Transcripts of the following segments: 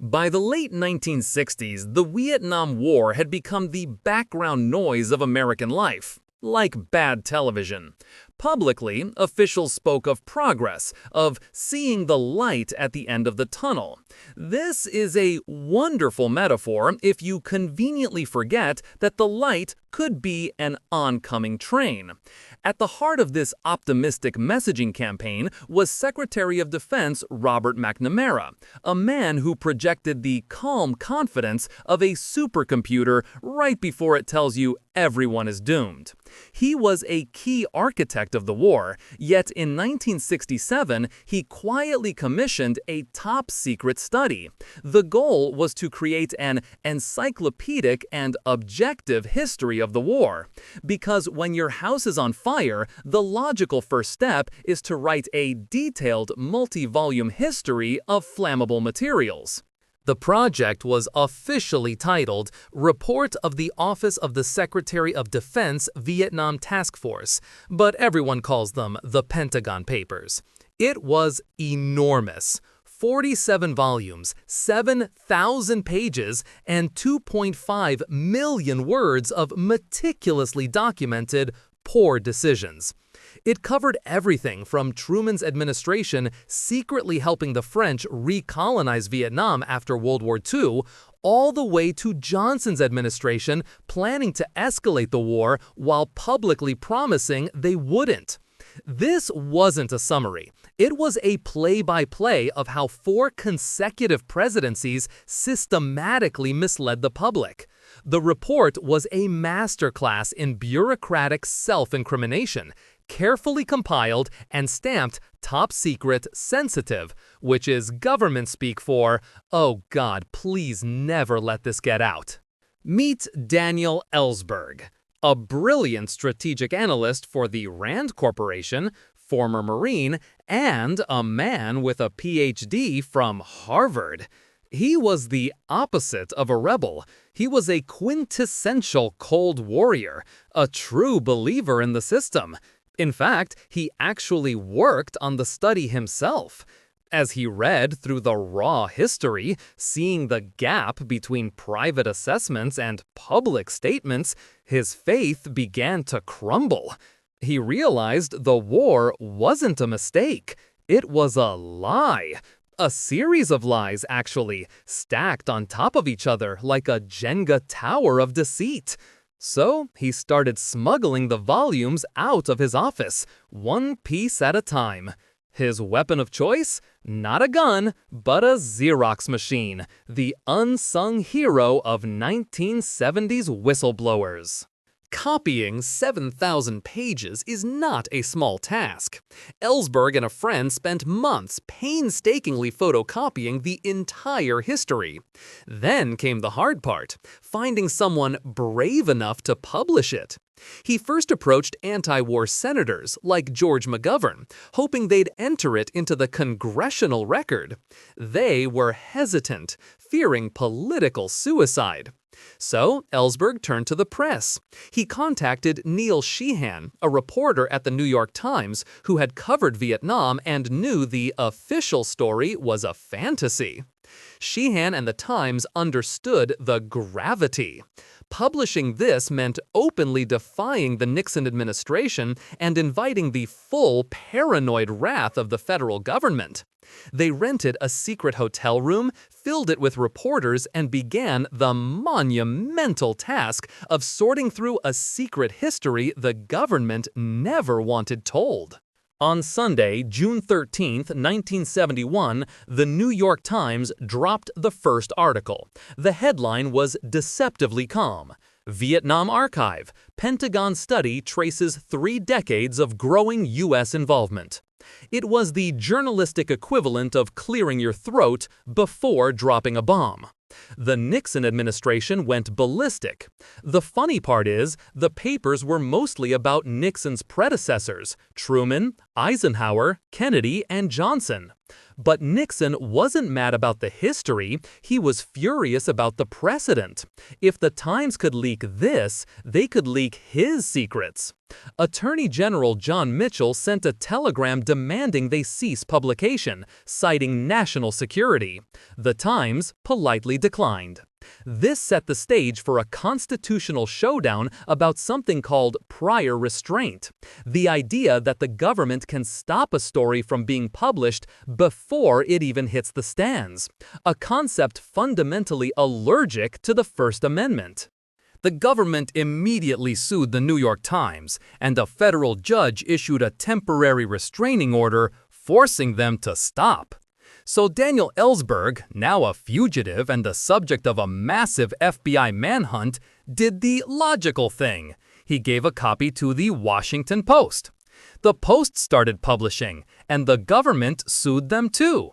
By the late 1960s, the Vietnam War had become the background noise of American life, like bad television. Publicly, officials spoke of progress, of seeing the light at the end of the tunnel. This is a wonderful metaphor if you conveniently forget that the light could be an oncoming train. At the heart of this optimistic messaging campaign was Secretary of Defense Robert McNamara, a man who projected the calm confidence of a supercomputer right before it tells you everyone is doomed. He was a key architect of the war, yet in 1967 he quietly commissioned a top-secret study. The goal was to create an encyclopedic and objective history of the war. Because when your house is on fire, the logical first step is to write a detailed multi-volume history of flammable materials. The project was officially titled Report of the Office of the Secretary of Defense Vietnam Task Force, but everyone calls them the Pentagon Papers. It was enormous. 47 volumes, 7,000 pages, and 2.5 million words of meticulously documented poor decisions. It covered everything from Truman's administration secretly helping the French recolonize Vietnam after World War II, all the way to Johnson's administration planning to escalate the war while publicly promising they wouldn't. This wasn't a summary. It was a play-by-play of how 4 consecutive presidencies systematically misled the public. The report was a masterclass in bureaucratic self-incrimination, carefully compiled and stamped top secret sensitive, which is government speak for, oh God, please never let this get out. Meet Daniel Ellsberg, a brilliant strategic analyst for the Rand Corporation, former Marine, and a man with a PhD from Harvard. He was the opposite of a rebel. He was a quintessential cold warrior, a true believer in the system. In fact, he actually worked on the study himself. As he read through the raw history, seeing the gap between private assessments and public statements, his faith began to crumble. He realized the war wasn't a mistake. It was a lie. A series of lies, actually, stacked on top of each other like a Jenga tower of deceit. So he started smuggling the volumes out of his office, one piece at a time. His weapon of choice? Not a gun, but a Xerox machine, the unsung hero of 1970s whistleblowers. Copying 7,000 pages is not a small task. Ellsberg and a friend spent months painstakingly photocopying the entire history. Then came the hard part, finding someone brave enough to publish it. He first approached anti-war senators like George McGovern, hoping they'd enter it into the congressional record. They were hesitant, fearing political suicide. So Ellsberg turned to the press. He contacted Neil Sheehan, a reporter at the New York Times who had covered Vietnam and knew the official story was a fantasy. Sheehan and the Times understood the gravity. Publishing this meant openly defying the Nixon administration and inviting the full paranoid wrath of the federal government. They rented a secret hotel room, filled it with reporters, and began the monumental task of sorting through a secret history the government never wanted told. On Sunday, June 13, 1971, the New York Times dropped the first article. The headline was deceptively calm. Vietnam Archive, Pentagon study traces 3 decades of growing U.S. involvement. It was the journalistic equivalent of clearing your throat before dropping a bomb. The Nixon administration went ballistic. The funny part is, the papers were mostly about Nixon's predecessors, Truman, Eisenhower, Kennedy, and Johnson. But Nixon wasn't mad about the history, he was furious about the precedent. If the Times could leak this, they could leak his secrets. Attorney General John Mitchell sent a telegram demanding they cease publication, citing national security. The Times politely declined. This set the stage for a constitutional showdown about something called prior restraint, the idea that the government can stop a story from being published before it even hits the stands, a concept fundamentally allergic to the First Amendment. The government immediately sued the New York Times, and a federal judge issued a temporary restraining order forcing them to stop. So Daniel Ellsberg, now a fugitive and the subject of a massive FBI manhunt, did the logical thing. He gave a copy to the Washington Post. The Post started publishing, and the government sued them too.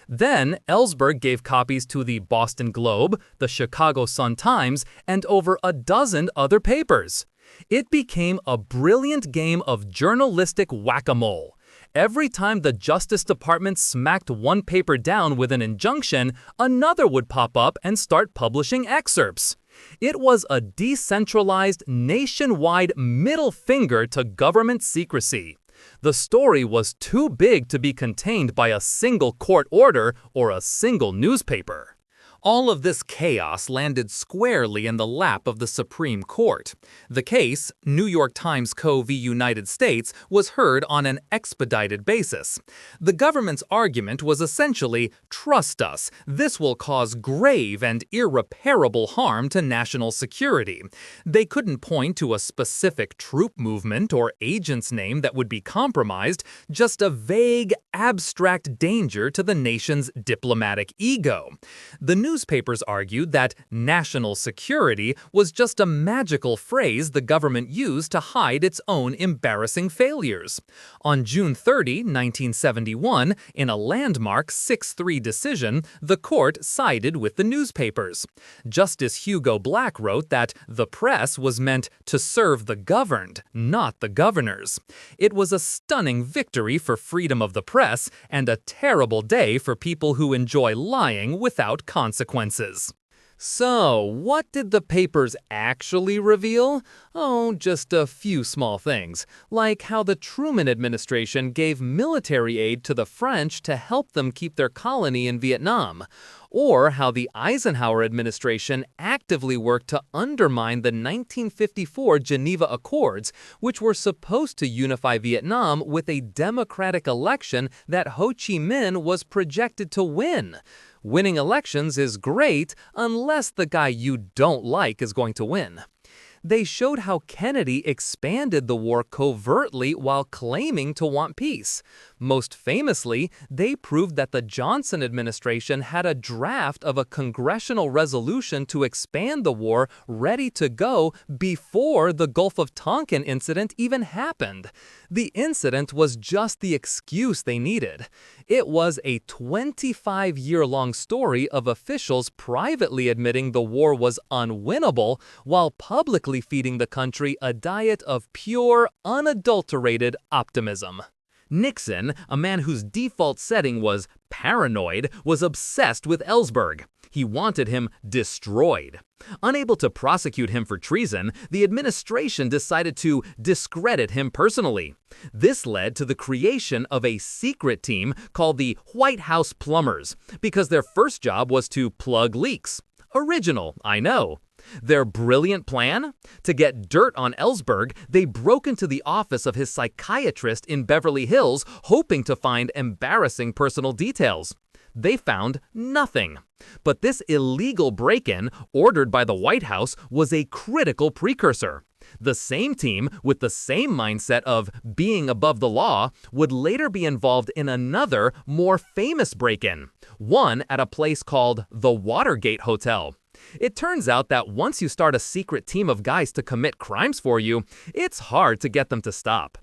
Then Ellsberg gave copies to the Boston Globe, the Chicago Sun-Times, and over a dozen other papers. It became a brilliant game of journalistic whack-a-mole. Every time the Justice Department smacked one paper down with an injunction, another would pop up and start publishing excerpts. It was a decentralized, nationwide middle finger to government secrecy. The story was too big to be contained by a single court order or a single newspaper. All of this chaos landed squarely in the lap of the Supreme Court. The case, New York Times Co. v. United States, was heard on an expedited basis. The government's argument was essentially, "Trust us, this will cause grave and irreparable harm to national security." They couldn't point to a specific troop movement or agent's name that would be compromised, just a vague, abstract danger to the nation's diplomatic ego. The newspapers argued that national security was just a magical phrase the government used to hide its own embarrassing failures. On June 30, 1971, in a landmark 6-3 decision, the court sided with the newspapers. Justice Hugo Black wrote that the press was meant to serve the governed, not the governors. It was a stunning victory for freedom of the press and a terrible day for people who enjoy lying without consequences. So, what did the papers actually reveal? Oh, just a few small things, like how the Truman administration gave military aid to the French to help them keep their colony in Vietnam, or how the Eisenhower administration actively worked to undermine the 1954 Geneva Accords, which were supposed to unify Vietnam with a democratic election that Ho Chi Minh was projected to win. Winning elections is great unless the guy you don't like is going to win. They showed how Kennedy expanded the war covertly while claiming to want peace. Most famously, they proved that the Johnson administration had a draft of a congressional resolution to expand the war ready to go before the Gulf of Tonkin incident even happened. The incident was just the excuse they needed. It was a 25-year-long story of officials privately admitting the war was unwinnable while publicly feeding the country a diet of pure, unadulterated optimism. Nixon, a man whose default setting was paranoid, was obsessed with Ellsberg. He wanted him destroyed. Unable to prosecute him for treason, the administration decided to discredit him personally. This led to the creation of a secret team called the White House Plumbers, because their first job was to plug leaks. Original, I know. Their brilliant plan? To get dirt on Ellsberg, they broke into the office of his psychiatrist in Beverly Hills, hoping to find embarrassing personal details. They found nothing. But this illegal break-in, ordered by the White House, was a critical precursor. The same team, with the same mindset of being above the law, would later be involved in another, more famous break-in, one at a place called the Watergate Hotel. It turns out that once you start a secret team of guys to commit crimes for you, it's hard to get them to stop.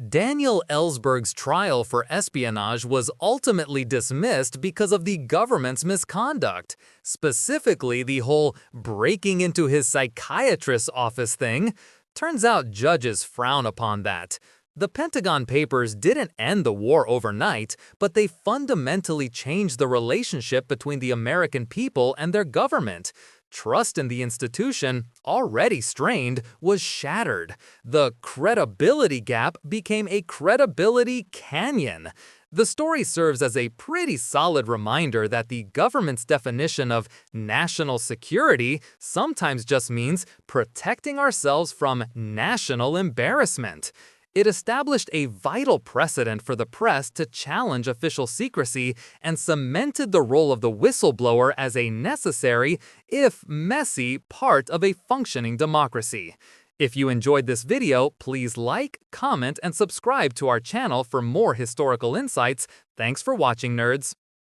Daniel Ellsberg's trial for espionage was ultimately dismissed because of the government's misconduct, specifically the whole breaking into his psychiatrist's office thing. Turns out judges frown upon that. The Pentagon Papers didn't end the war overnight, but they fundamentally changed the relationship between the American people and their government. Trust in the institution, already strained, was shattered. The credibility gap became a credibility canyon. The story serves as a pretty solid reminder that the government's definition of national security sometimes just means protecting ourselves from national embarrassment. It established a vital precedent for the press to challenge official secrecy and cemented the role of the whistleblower as a necessary, if messy, part of a functioning democracy. If you enjoyed this video, please like, comment, and subscribe to our channel for more historical insights. Thanks for watching, nerds!